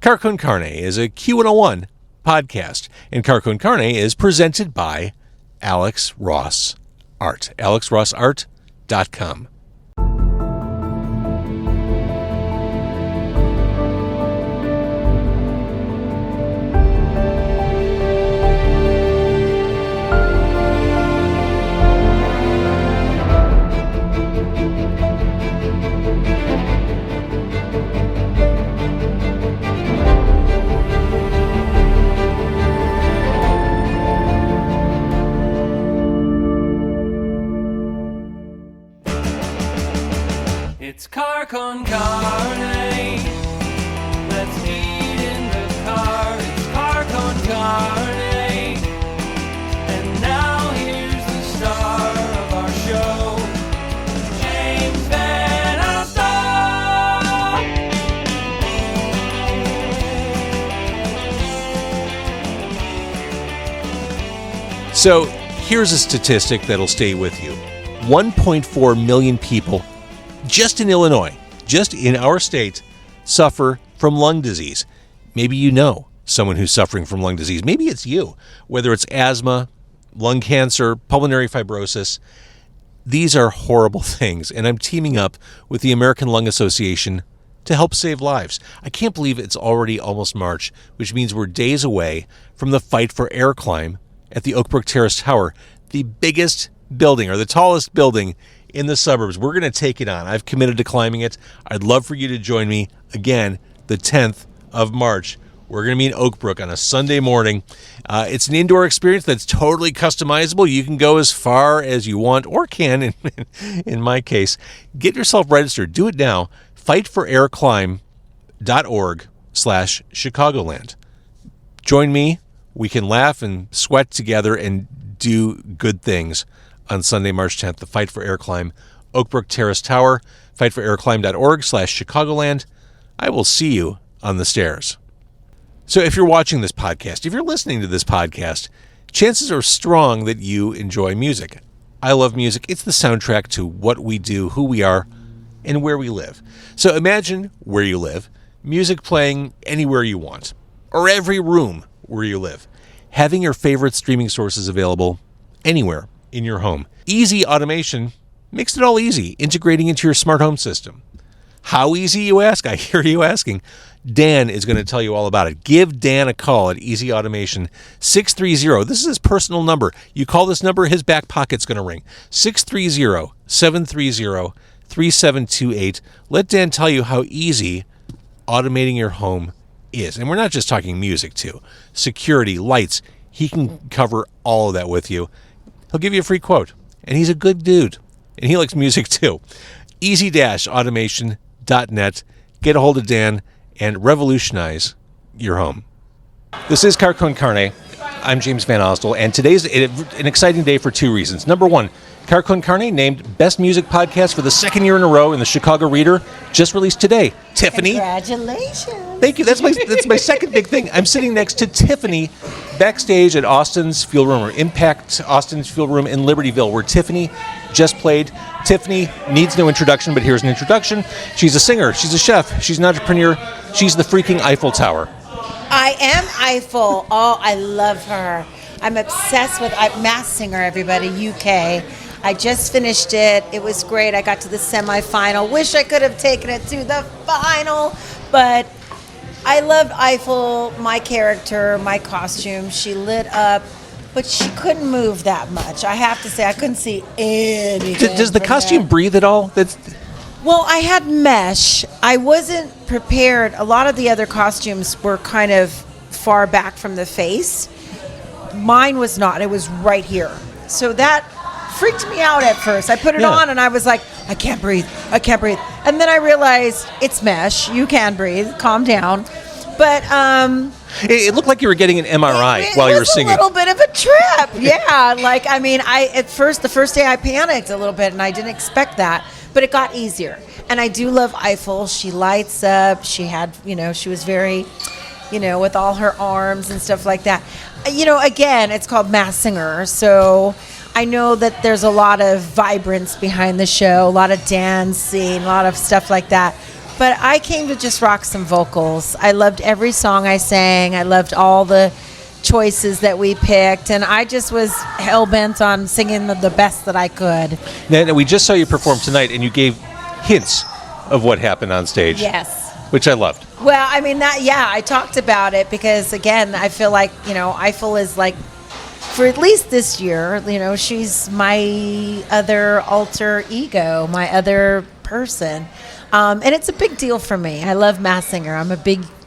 Con Carne is a Q101 podcast, and Con Carne is presented by Alex Ross Art, alexrossart.com. It's Con Carne. Let's eat in the car. It's Con Carne. And now here's the star of our show, James Van Alstyne. So here's a statistic that'll stay with you. 1.4 million people just in Illinois, just in our state, suffer from lung disease. Maybe you know someone who's suffering from lung disease. Maybe it's you, whether it's asthma, lung cancer, pulmonary fibrosis. These are horrible things, and I'm teaming up with the American Lung Association to help save lives. I can't believe it's already almost March, which means we're days away from the Fight for Air climb at the Oakbrook Terrace Tower, the biggest building, or the tallest building in the suburbs. We're going to take it on. I've committed to climbing it. I'd love for you to join me again the 10th of March. We're going to be in Oakbrook on a Sunday morning. It's an indoor experience that's totally customizable. You can go as far as you want, or can, in my case. Get yourself registered. Do it now. fightforairclimb.org/Chicagoland. Join me. We can laugh and sweat together and do good things on Sunday, March 10th, the Fight for Air climb, Oakbrook Terrace Tower, fightforairclimb.org/Chicagoland. I will see you on the stairs. So if you're watching this podcast, if you're listening to this podcast, chances are strong that you enjoy music. I love music. It's the soundtrack to what we do, who we are, and where we live. So imagine where you live, music playing anywhere you want, or every room where you live, having your favorite streaming sources available anywhere in your home. Easy automation makes it all easy, integrating into your smart home system. How easy, you ask? I hear you asking. Dan is going to tell you all about it. Give Dan a call at Easy Automation, 630. This is his personal number. You call this number, his back pocket's going to ring. 630-730-3728. Let Dan tell you how easy automating your home is. And we're not just talking music, too. Security, lights. He can cover all of that with you. He'll give you a free quote. And he's a good dude. And he likes music, too. Easy-automation.net. Get a hold of Dan and revolutionize your home. This is Con Carne. I'm James Van Alstyne, and today's an exciting day for two reasons. Number one, Con Carne named Best Music Podcast for the second year in a row in the Chicago Reader, just released today. Tiffany. Congratulations. Thank you. That's my second big thing. I'm sitting next to Tiffany backstage at Austin's Field Room, or Impact Austin's Field Room in Libertyville, where Tiffany just played. Tiffany needs no introduction, but here's an introduction. She's a singer. She's a chef. She's an entrepreneur. She's the freaking Eiffel Tower. I am Eiffel. Oh, I love her. I'm obsessed with Masked Singer, everybody, UK. I just finished it. It was great. I got to the semifinal. Wish I could have taken it to the final, but I loved Eiffel, my character, my costume. She lit up, but she couldn't move that much. I have to say, I couldn't see anything. Does the costume breathe at all? Well, I had mesh. I wasn't prepared. A lot of the other costumes were kind of far back from the face. Mine was not. It was right here. So that freaked me out at first. I put it on and I was like, I can't breathe. And then I realized it's mesh. You can breathe. Calm down. But it looked like you were getting an MRI while you were singing. It was a little bit of a trip. Yeah. The first day I panicked a little bit and I didn't expect that. But it got easier. And I do love Eiffel. She lights up. She had, she was very, with all her arms and stuff like that. Again, it's called Masked Singer. So I know that there's a lot of vibrance behind the show, a lot of dancing, a lot of stuff like that. But I came to just rock some vocals. I loved every song I sang. I loved all the choices that we picked, and I just was hell-bent on singing the best that I could. Now, we just saw you perform tonight, and you gave hints of what happened on stage. Yes. Which I loved. Well, I mean, I talked about it because, again, I feel like, Eiffel is like, for at least this year, she's my other alter ego, my other person. And it's a big deal for me. I love Masked Singer. I'm a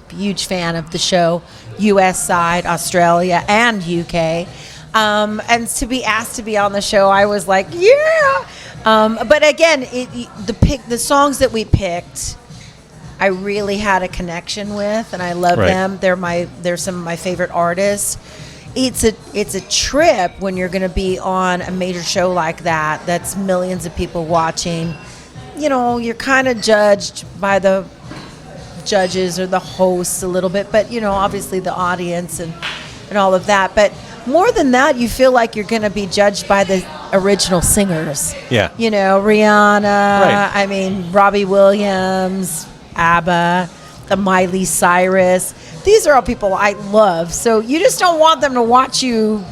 huge fan of the show, U.S. side, Australia, and UK. And to be asked to be on the show, I was like, yeah. But again, the songs that we picked, I really had a connection with, and I love them. They're some of my favorite artists. It's a trip when you're going to be on a major show like that. That's millions of people watching. You're kind of judged by the judges or the hosts a little bit, but obviously the audience and all of that. But more than that, you feel like you're going to be judged by the original singers. Yeah. Rihanna. Right. I mean, Robbie Williams, ABBA, Miley Cyrus. These are all people I love. So you just don't want them to watch you,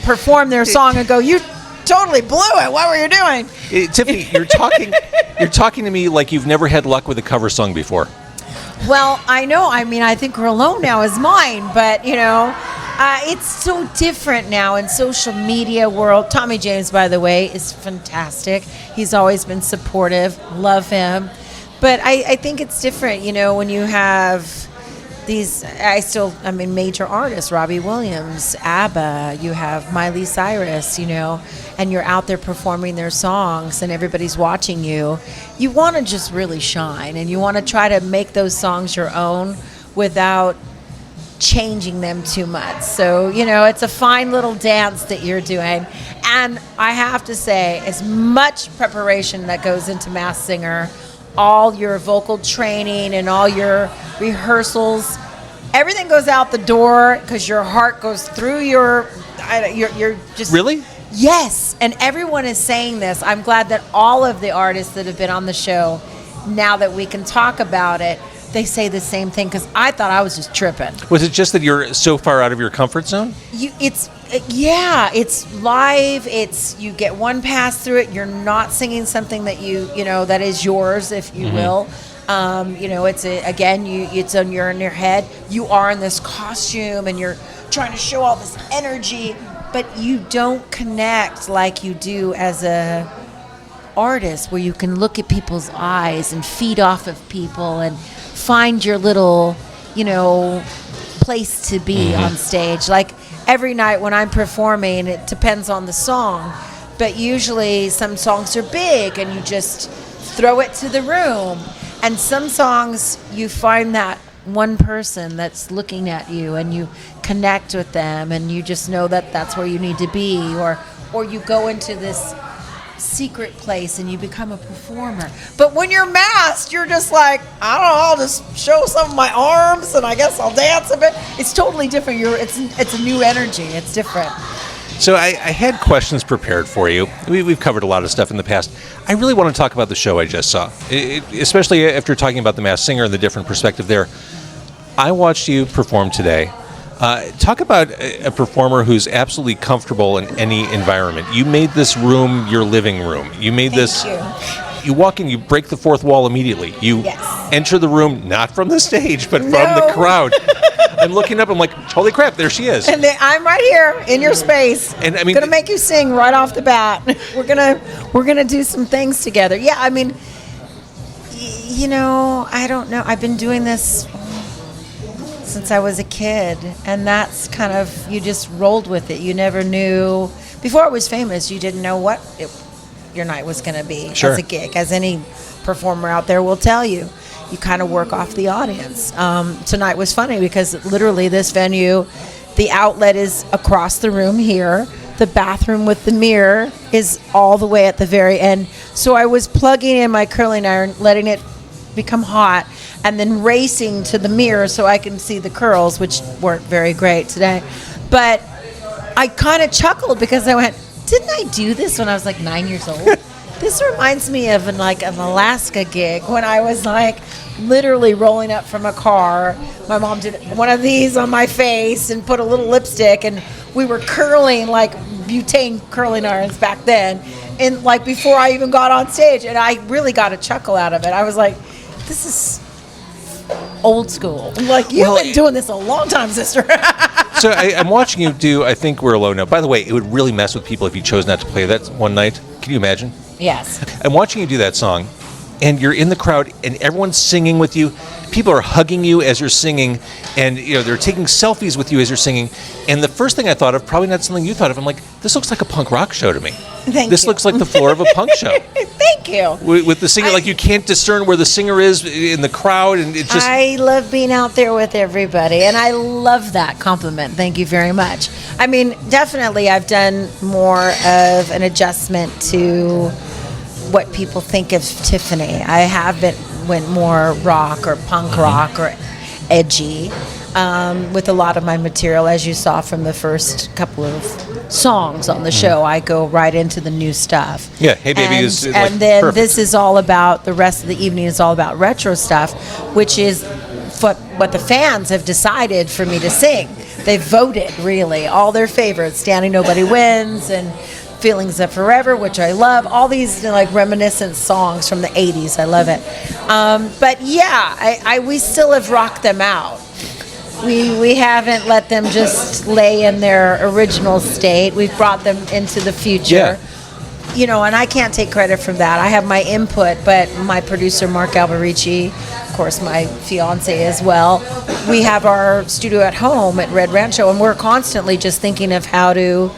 perform their song and go, you totally blew it. What were you doing? Tiffany, you're talking to me like you've never had luck with a cover song before. Well, I know. I mean, I think We're Alone Now is mine, but, it's so different now in social media world. Tommy James, by the way, is fantastic. He's always been supportive. Love him. But I think it's different, when you have these, major artists, Robbie Williams, ABBA, you have Miley Cyrus, and you're out there performing their songs and everybody's watching you. You want to just really shine, and you want to try to make those songs your own without changing them too much. So, it's a fine little dance that you're doing. And I have to say, as much preparation that goes into Masked Singer, all your vocal training and all your rehearsals, everything goes out the door because your heart goes through you're just... Really? Yes, and everyone is saying this. I'm glad that all of the artists that have been on the show, now that we can talk about it, they say the same thing, because I thought I was just tripping. Was it just that you're so far out of your comfort zone? It's live. You get one pass through it. You're not singing something that that is yours, if you will. You're in your head. You are in this costume, and you're trying to show all this energy, but you don't connect like you do as a artist, where you can look at people's eyes and feed off of people and find your little, place to be on stage. Like every night when I'm performing, it depends on the song, but usually some songs are big and you just throw it to the room. And some songs you find that one person that's looking at you and you connect with them and you just know that that's where you need to be, or you go into this secret place and you become a performer. But when you're masked, you're just like, I don't know, I'll just show some of my arms and I guess I'll dance a bit. It's totally different. It's a new energy. It's different. So I had questions prepared for you. We've covered a lot of stuff in the past. I really want to talk about the show I just saw, especially after talking about the Masked Singer and the different perspective there. I watched you perform today. Talk about a performer who's absolutely comfortable in any environment. You made this room your living room. You made You walk in, you break the fourth wall immediately. You enter the room, not from the stage, but from the crowd. I'm looking up, I'm like, holy crap, there she is. And I'm right here in your space. And I mean, gonna make you sing right off the bat. We're gonna do some things together. Yeah, I mean, I don't know. I've been doing this since I was a kid, and that's kind of, you just rolled with it. You never knew. Before it was famous, you didn't know what your night was going to be as a gig, as any performer out there will tell you. You kind of work off the audience. Tonight was funny because literally this venue, the outlet is across the room here. The bathroom with the mirror is all the way at the very end. So I was plugging in my curling iron, letting it become hot, and then racing to the mirror so I can see the curls, which weren't very great today. But I kind of chuckled because I went, didn't I do this when I was like 9 years old? This reminds me of an Alaska gig when I was like literally rolling up from a car. My mom did one of these on my face and put a little lipstick, and we were curling like butane curling irons back then, and like before I even got on stage, and I really got a chuckle out of it. I was like, this is old school. I'm like, you've been doing this a long time, sister. So I'm watching you do I Think We're Alone Now. By the way, it would really mess with people if you chose not to play that one night. Can you imagine? Yes. I'm watching you do that song, and you're in the crowd, and everyone's singing with you. People are hugging you as you're singing, and they're taking selfies with you as you're singing. And the first thing I thought of, probably not something you thought of, I'm like, this looks like a punk rock show to me. This looks like the floor of a punk show. Thank you. With the singer, like you can't discern where the singer is in the crowd, and it's just. I love being out there with everybody, and I love that compliment. Thank you very much. I mean, definitely, I've done more of an adjustment to what people think of Tiffany. I went more rock or punk rock or edgy with a lot of my material, as you saw from the first couple of songs on the show. I go right into the new stuff. Yeah, Hey Baby is like and then perfect. This is all about, the rest of the evening is all about retro stuff, which is what the fans have decided for me to sing. They voted, really, all their favorites. Standing Nobody Wins and Feelings of Forever, which I love. All these like reminiscent songs from the 80s. I love it. But yeah, we still have rocked them out. We haven't let them just lay in their original state. We've brought them into the future. Yeah. And I can't take credit for that. I have my input, but my producer, Mark Alberici, of course, my fiance as well, we have our studio at home at Red Rancho, and we're constantly just thinking of how to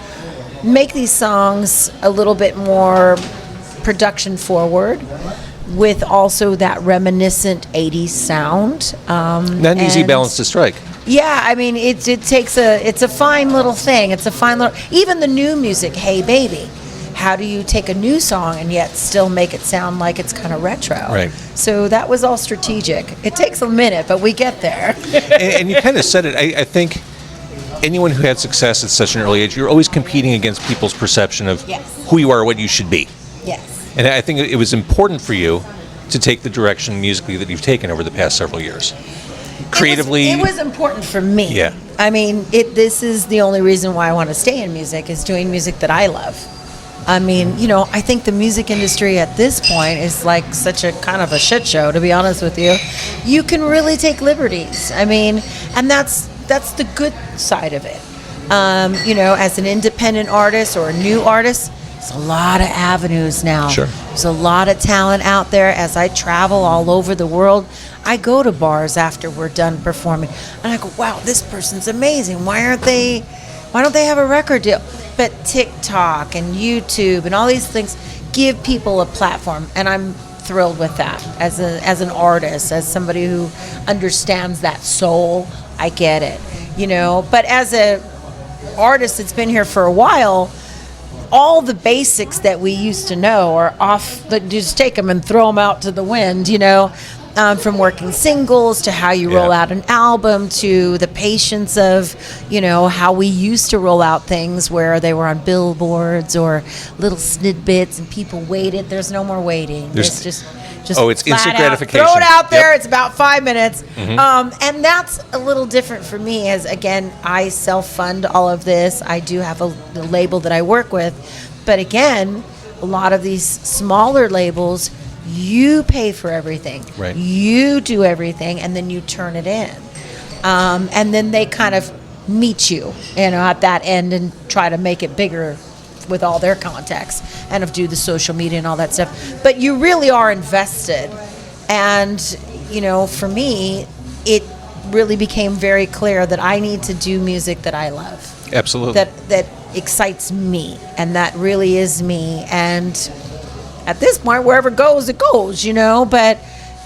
make these songs a little bit more production forward, with also that reminiscent 80s sound. Not an easy balance to strike. Yeah, I mean, it's a fine little thing. It's a fine little, even the new music, Hey Baby. How do you take a new song and yet still make it sound like it's kind of retro? Right. So that was all strategic. It takes a minute, but we get there. and you kind of said it. I think anyone who had success at such an early age, you're always competing against people's perception of who you are, what you should be. Yes. And I think it was important for you to take the direction musically that you've taken over the past several years. Creatively. It was important for me. Yeah. I mean, this is the only reason why I want to stay in music, is doing music that I love. I mean, I think the music industry at this point is like such a kind of a shit show, to be honest with you. You can really take liberties. I mean, and that's the good side of it. As an independent artist or a new artist, there's a lot of avenues now. Sure. There's a lot of talent out there. As I travel all over the world, I go to bars after we're done performing, and I go, wow, this person's amazing. Why don't they have a record deal? But TikTok and YouTube and all these things give people a platform, and I'm thrilled with that. As an artist, as somebody who understands that soul, I get it. But as a artist that's been here for a while, all the basics that we used to know are off. Just take them and throw them out to the wind. From working singles to how you roll out an album, to the patience of, how we used to roll out things where they were on billboards or little snippets and people waited. There's no more waiting. It's just it's instant gratification. Throw it out there. It's about 5 minutes. Mm-hmm. And that's a little different for me, as, again, I self-fund all of this. I do have a label that I work with. But again, a lot of these smaller labels, you pay for everything. Right. You do everything, and then you turn it in. And then they kind of meet you, at that end and try to make it bigger with all their contacts and do the social media and all that stuff. But you really are invested. And, for me, it really became very clear that I need to do music that I love. Absolutely. That excites me, and that really is me. And at this point, wherever it goes, but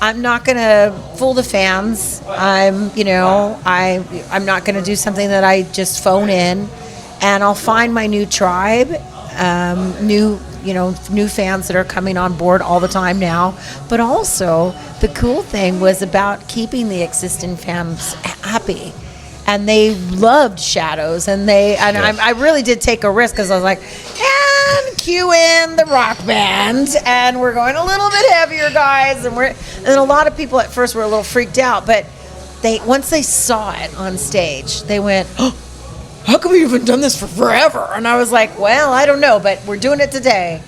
I'm not going to fool the fans. I'm not going to do something that I just phone in, and I'll find my new tribe, new fans that are coming on board all the time now. But also, the cool thing was about keeping the existing fans happy. And they loved Shadows, I really did take a risk, because I was like, and cue in the rock band, and we're going a little bit heavier, guys. And a lot of people at first were a little freaked out, but once they saw it on stage, they went, oh, how come we haven't done this for forever? And I was like, well, I don't know, but we're doing it today.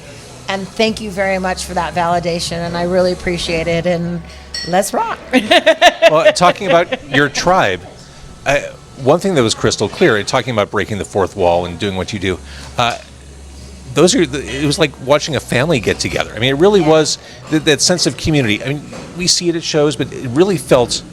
And thank you very much for that validation, and I really appreciate it. And let's rock. Well, talking about your tribe, one thing that was crystal clear, talking about breaking the fourth wall and doing what you do, it was like watching a family get together. I mean, it really was that sense of community. I mean, we see it at shows, but it really felt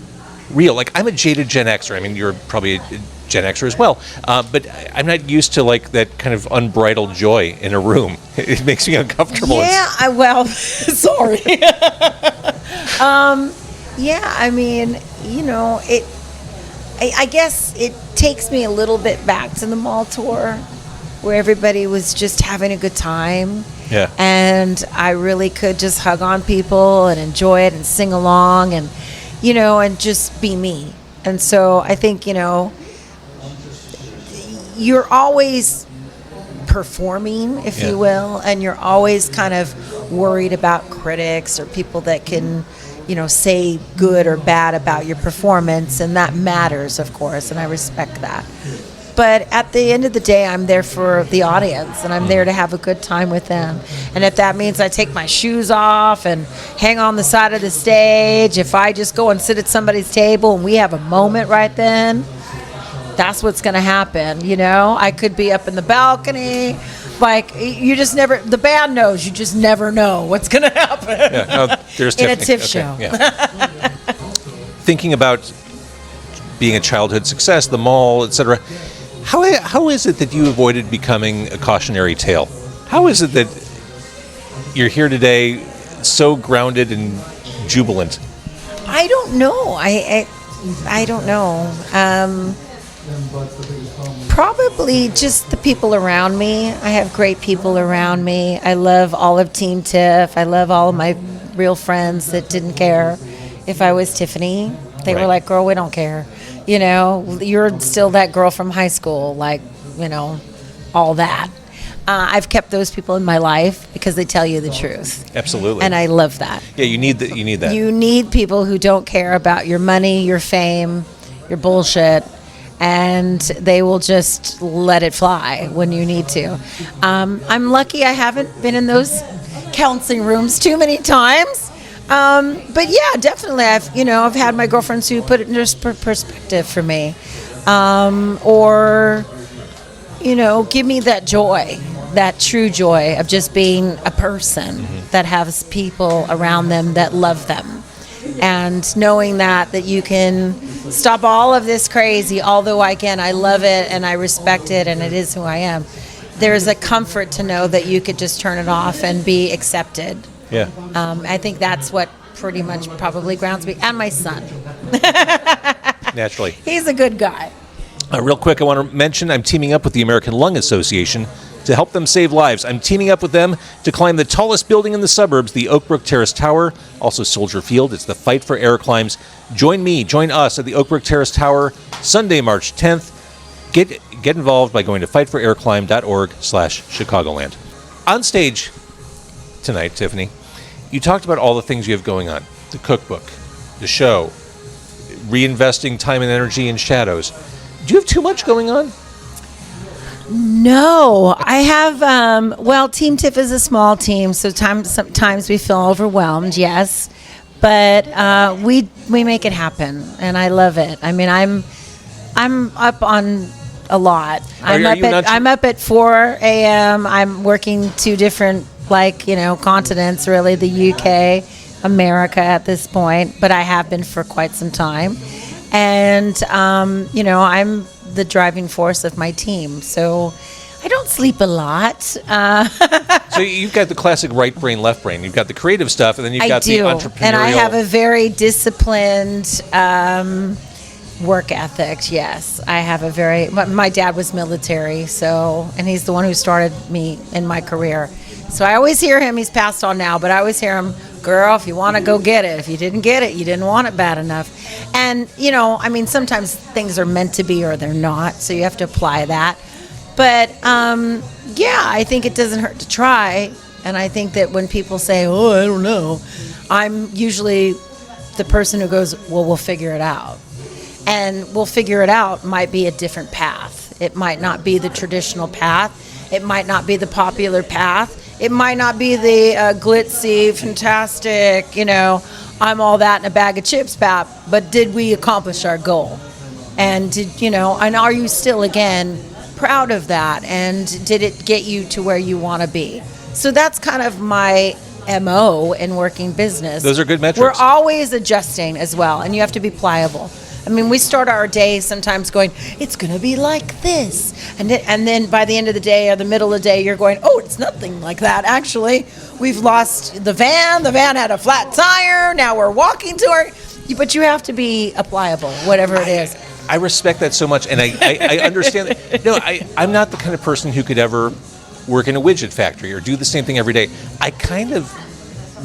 real. Like, I'm a jaded Gen Xer. I mean, you're probably a Gen Xer as well, but I'm not used to like that kind of unbridled joy in a room. It makes me uncomfortable. Yeah, sorry. Yeah, I mean, I guess it takes me a little bit back to the mall tour, where everybody was just having a good time. Yeah. And I really could just hug on people and enjoy it and sing along and, and just be me. And so I think, you're always performing, if you will, and you're always kind of worried about critics or people that can, say good or bad about your performance, and that matters, of course, and I respect that. But at the end of the day, I'm there for the audience, and I'm there to have a good time with them. And if that means I take my shoes off and hang on the side of the stage, if I just go and sit at somebody's table and we have a moment right then, that's what's going to happen. I could be up in the balcony. Like, you just never, the band knows, you just never know what's going to happen. Yeah, no, there's in Tiffany. A TIFF show. Yeah. Thinking about being a childhood success, the mall, etc., how is it that you avoided becoming a cautionary tale? How is it that you're here today so grounded and jubilant? I don't know. I don't know. Probably just the people around me. I have great people around me. I love all of Team Tiff. I love all of my real friends that didn't care if I was Tiffany. They were like, girl, we don't care. You're still that girl from high school, like, all that. I've kept those people in my life because they tell you the truth. Absolutely. And I love that. Yeah, you need that. You need people who don't care about your money, your fame, your bullshit, and they will just let it fly when you need to. I'm lucky I haven't been in those counseling rooms too many times. But yeah, definitely I've had my girlfriends who put it in perspective for me. Or give me that joy, that true joy of just being a person that has people around them that love them. And knowing that you can stop all of this crazy, although I love it and I respect it and it is who I am. There's a comfort to know that you could just turn it off and be accepted. Yeah. I think that's what pretty much probably grounds me. And my son. Naturally. He's a good guy. Real quick, I want to mention I'm teaming up with the American Lung Association to help them save lives. I'm teaming up with them to climb the tallest building in the suburbs, the Oakbrook Terrace Tower, also Soldier Field. It's the Fight for Air climbs. Join us at the Oakbrook Terrace Tower, Sunday, March 10th. Get involved by going to fightforairclimb.org/Chicagoland. On stage tonight, Tiffany, you talked about all the things you have going on. The cookbook, the show, reinvesting time and energy in shadows. Do you have too much going on? No, I have, Team Tiff is a small team, so sometimes we feel overwhelmed, yes. But we make it happen, and I love it. I mean, I'm up on a lot. I'm up at 4 a.m. I'm working 2 different, continents, really, the UK, America at this point, but I have been for quite some time. And, I'm the driving force of my team. So I don't sleep a lot. So you've got the classic right brain, left brain. You've got the creative stuff, and then you've got the entrepreneurial. And I have a very disciplined work ethic, yes. I have a my dad was military, and he's the one who started me in my career. So I always hear him, he's passed on now, but I always hear him, girl, if you want to go get it. If you didn't get it, you didn't want it bad enough. And, sometimes things are meant to be or they're not, so you have to apply that. But yeah, I think it doesn't hurt to try. And I think that when people say, "Oh, I don't know," I'm usually the person who goes, "Well, we'll figure it out." And we'll figure it out might be a different path. It might not be the traditional path. It might not be the popular path. It might not be the glitzy, fantastic, I'm all that in a bag of chips path. But did we accomplish our goal? And and are you still, again, proud of that? And did it get you to where you want to be? So that's kind of my MO in working business. Those are good metrics. We're always adjusting as well, and you have to be pliable. I mean, we start our day sometimes going, it's going to be like this. And then by the end of the day or the middle of the day, you're going, oh, it's nothing like that. Actually, we've lost the van. The van had a flat tire. Now we're walking to our... But you have to be pliable, whatever it is. I respect that so much, and I understand that. No, I'm not the kind of person who could ever work in a widget factory or do the same thing every day. I kind of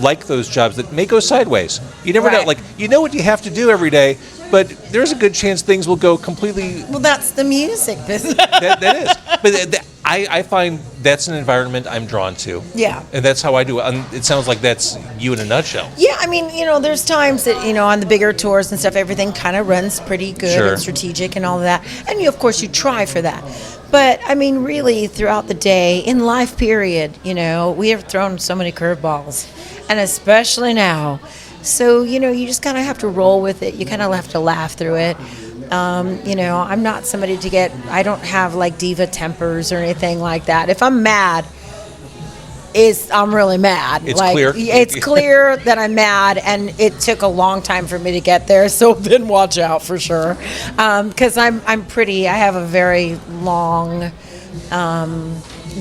like those jobs that may go sideways. You never know. Like, you know what you have to do every day, but there's a good chance things will go completely... Well, that's the music business. that is. But I find that's an environment I'm drawn to. Yeah. And that's how I do it. And it sounds like that's you in a nutshell. Yeah, I mean, there's times that, on the bigger tours and stuff, everything kind of runs pretty good and strategic and all of that. And, of course, you try for that. But, I mean, really, throughout the day, in life, period, we have thrown so many curveballs. And especially now. So, you just kind of have to roll with it. You kind of have to laugh through it. I'm not somebody I don't have like diva tempers or anything like that. If I'm mad, I'm really mad. It's clear. It's clear that I'm mad, and it took a long time for me to get there. So then watch out for sure. Because I have a very long,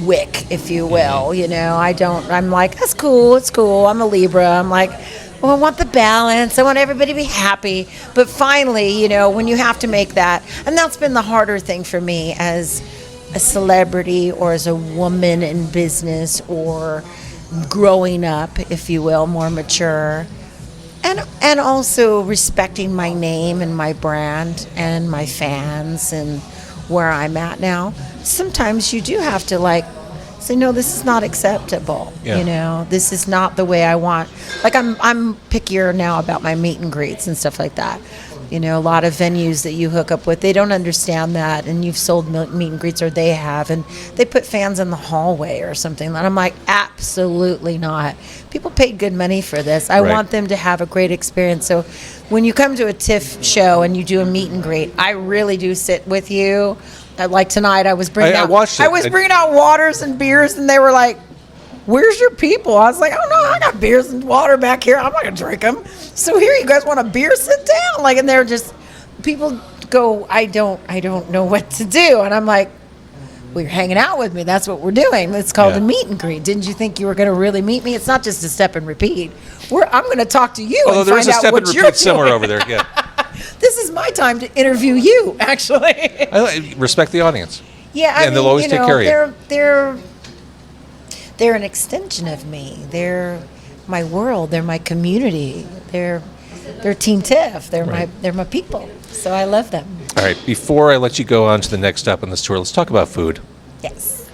wick, if you will. I'm like, that's cool, it's cool. I'm a Libra. I'm like, well, I want the balance. I want everybody to be happy. But finally, when you have to make that, and that's been the harder thing for me as a celebrity or as a woman in business or growing up, if you will, more mature. And also respecting my name and my brand and my fans and where I'm at now. Sometimes you do have to say, no, this is not acceptable. Yeah. This is not the way I want. Like I'm pickier now about my meet and greets and stuff like that. A lot of venues that you hook up with, they don't understand that, and you've sold meet and greets, or they have, and they put fans in the hallway or something. And I'm like, absolutely not. People paid good money for this. I want them to have a great experience. So when you come to a TIFF show and you do a meet and greet, I really do sit with you. Like tonight, I was bringing out waters and beers, and they were like, where's your people? I was like, oh no, I got beers and water back here. I'm not gonna drink them. So here, you guys want a beer? Sit down. And they're just, people go, I don't know what to do. And I'm like, well, you're hanging out with me. That's what we're doing. It's called a meet and greet. Didn't you think you were gonna really meet me? It's not just a step and repeat. I'm gonna talk to you. Although and there is find a out step what and you're repeat somewhere doing. over there. Yeah. This is my time to interview you, actually. I respect the audience. Yeah, and they'll always take care of you. They're an extension of me. They're my world. They're my community. They're Team TIFF. They're my people. So I love them. All right. Before I let you go on to the next stop on this tour, let's talk about food. Yes.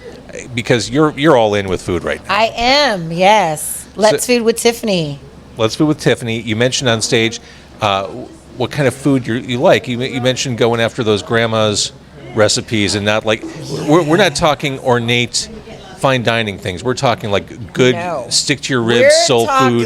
Because you're all in with food right now. I am. Yes. Let's Food with Tiffany. Let's Food with Tiffany. You mentioned on stage what kind of food you like. You mentioned going after those grandma's recipes and not like we're not talking ornate fine dining things. We're talking like good stick to your ribs soul food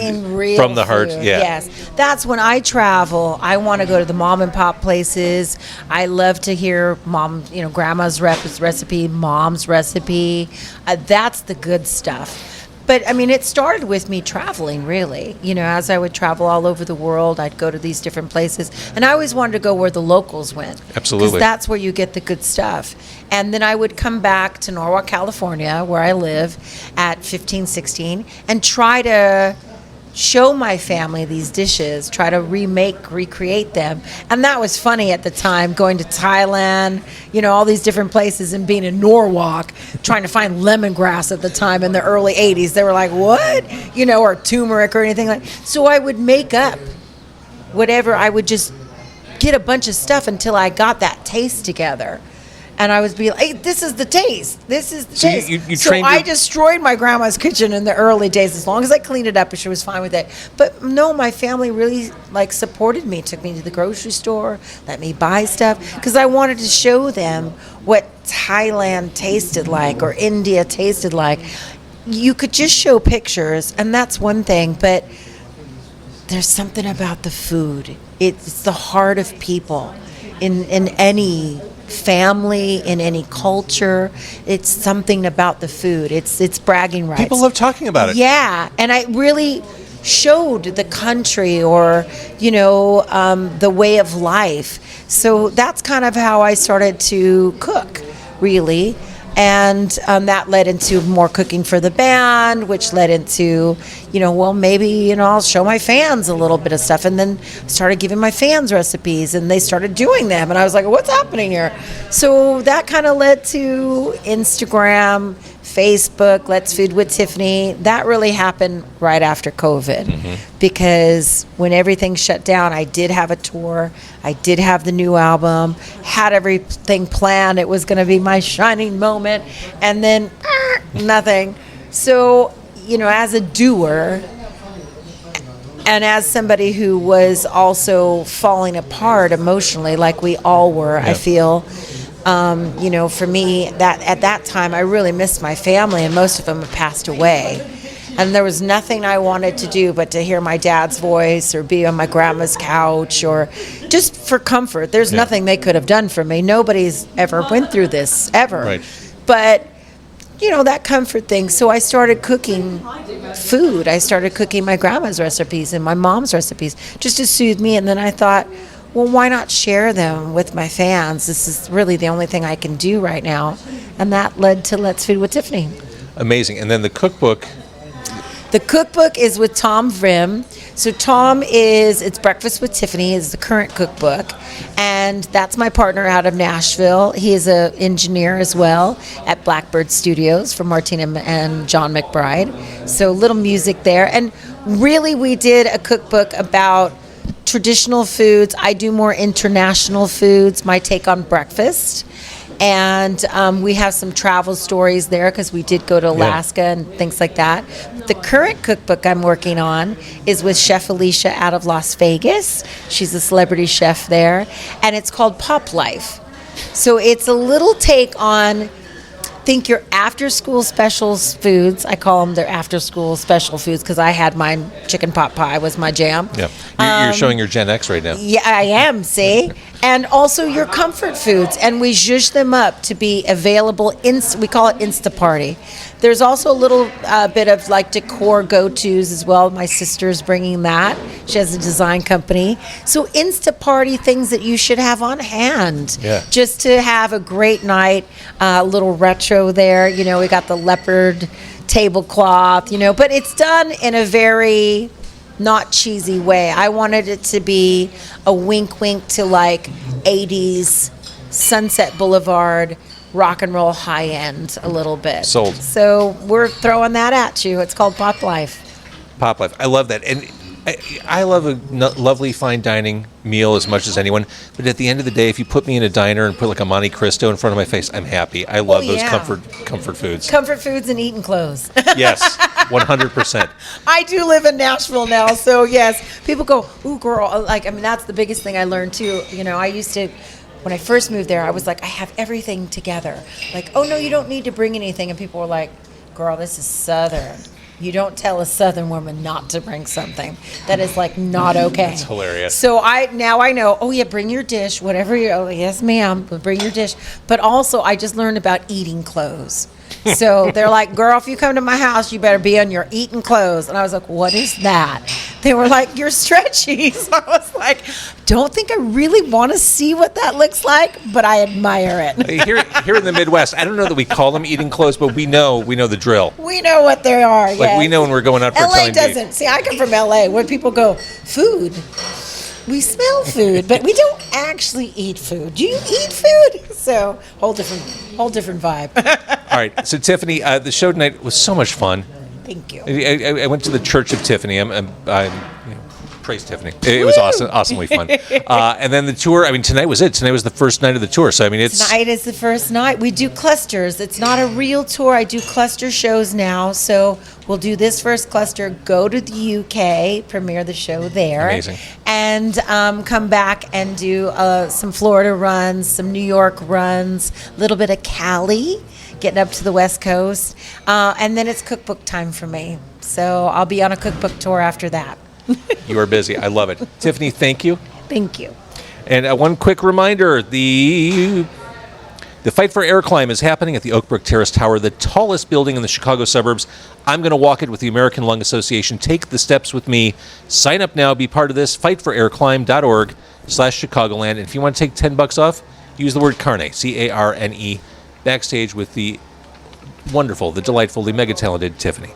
from the heart. Food. Yeah. Yes. That's when I travel. I want to go to the mom and pop places. I love to hear grandma's recipe, mom's recipe. That's the good stuff. But, I mean, it started with me traveling, really. As I would travel all over the world, I'd go to these different places. And I always wanted to go where the locals went. Absolutely. Because that's where you get the good stuff. And then I would come back to Norwalk, California, where I live, at 15, 16, and try to show my family these dishes, try to recreate them. And that was funny at the time, going to Thailand, all these different places, and being in Norwalk, trying to find lemongrass at the time in the early 80s. They were like, what? Or turmeric or anything like that. So I would make up whatever. I would just get a bunch of stuff until I got that taste together. And I was being like, hey, this is the taste. This is the taste. You so trained I destroyed my grandma's kitchen in the early days. As long as I cleaned it up, and she was fine with it. But no, my family really like supported me. Took me to the grocery store, let me buy stuff, because I wanted to show them what Thailand tasted like or India tasted like. You could just show pictures, and that's one thing. But there's something about the food. It's the heart of people in any family, in any culture. It's something about the food. It's bragging rights. People love talking about it. Yeah, and I really showed the country or, the way of life. So that's kind of how I started to cook, really. And that led into more cooking for the band, which led into, maybe, I'll show my fans a little bit of stuff. And then started giving my fans recipes, and they started doing them. And I was like, what's happening here? So that kind of led to Instagram, Facebook, Let's Food with Tiffany. That really happened right after COVID, because when everything shut down, I did have a tour. I did have the new album, had everything planned. It was going to be my shining moment, and then nothing. So, as a doer and as somebody who was also falling apart emotionally, like we all were, I feel, for me, that at that time, I really missed my family, and most of them had passed away. And there was nothing I wanted to do but to hear my dad's voice or be on my grandma's couch or just for comfort. There's nothing they could have done for me. Nobody's ever went through this, ever. Right. But, that comfort thing. So I started cooking food. I started cooking my grandma's recipes and my mom's recipes just to soothe me. And then I thought, well, why not share them with my fans? This is really the only thing I can do right now. And that led to Let's Food with Tiffany. Amazing. And then the cookbook. The cookbook is with Tom Vrim. So Tom it's Breakfast with Tiffany is the current cookbook. And that's my partner out of Nashville. He is an engineer as well at Blackbird Studios for Martina and John McBride. So little music there. And really we did a cookbook about traditional foods. I do more international foods, my take on breakfast. And we have some travel stories there because we did go to Alaska and things like that. The current cookbook I'm working on is with Chef Alicia out of Las Vegas. She's a celebrity chef there. And it's called Pop Life. So it's a little take on, think your after-school special foods. I call them their after-school special foods because I had mine. Chicken pot pie was my jam. Yeah, you're showing your Gen X right now. Yeah, I am, see? And also your comfort foods. And we zhuzh them up to be available. We call it Insta-Party. There's also a little bit of like decor go-tos as well. My sister's bringing that. She has a design company. So Insta-Party things that you should have on hand. Yeah. Just to have a great night. A little retro there. We got the leopard tablecloth, but it's done in a very not cheesy way. I wanted it to be a wink to like 80s Sunset Boulevard rock and roll high end a little bit. Sold. So we're throwing that at you. It's called Pop Life. Pop Life. I love that. And I love a lovely fine dining meal as much as anyone. But at the end of the day, if you put me in a diner and put like a Monte Cristo in front of my face, I'm happy. I love those comfort foods. Comfort foods and eating clothes. Yes, 100%. I do live in Nashville now, so yes. People go, ooh, girl. That's the biggest thing I learned too. I used to, when I first moved there, I was like, I have everything together. Like, oh no, you don't need to bring anything. And people were like, girl, this is Southern. You don't tell a Southern woman not to bring something. That is like not okay. That's hilarious. So now I know, oh yeah, bring your dish, whatever yes ma'am, bring your dish. But also I just learned about eating clothes. So they're like, girl, if you come to my house, you better be on your eating clothes. And I was like, what is that? They were like, you're stretchy. So I was like, don't think I really want to see what that looks like, but I admire it. Here in the Midwest, I don't know that we call them eating clothes, but we know the drill. We know what they are. Like we know when we're going out for LA Italian doesn't. See, I come from LA where people go, food. We smell food, but we don't actually eat food. Do you eat food? So whole different vibe. All right. So Tiffany, the show tonight was so much fun. Thank you. I went to the Church of Tiffany. I'm Praise Tiffany. It was awesome, awesomely fun. And then the tour, I mean, tonight was it. Tonight was the first night of the tour. So, I mean, Tonight is the first night. We do clusters. It's not a real tour. I do cluster shows now. So we'll do this first cluster, go to the UK, premiere the show there. Amazing. And come back and do some Florida runs, some New York runs, a little bit of Cali, getting up to the West Coast. And then it's cookbook time for me. So I'll be on a cookbook tour after that. You are busy. I love it. Tiffany, thank you. Thank you. And one quick reminder, the Fight for Air climb is happening at the Oak Brook Terrace Tower, the tallest building in the Chicago suburbs. I'm going to walk it with the American Lung Association. Take the steps with me. Sign up now. Be part of this. fightforairclimb.org/Chicagoland. And if you want to take $10 off, use the word Carne, C-A-R-N-E, backstage with the wonderful, the delightful, the mega talented Tiffany.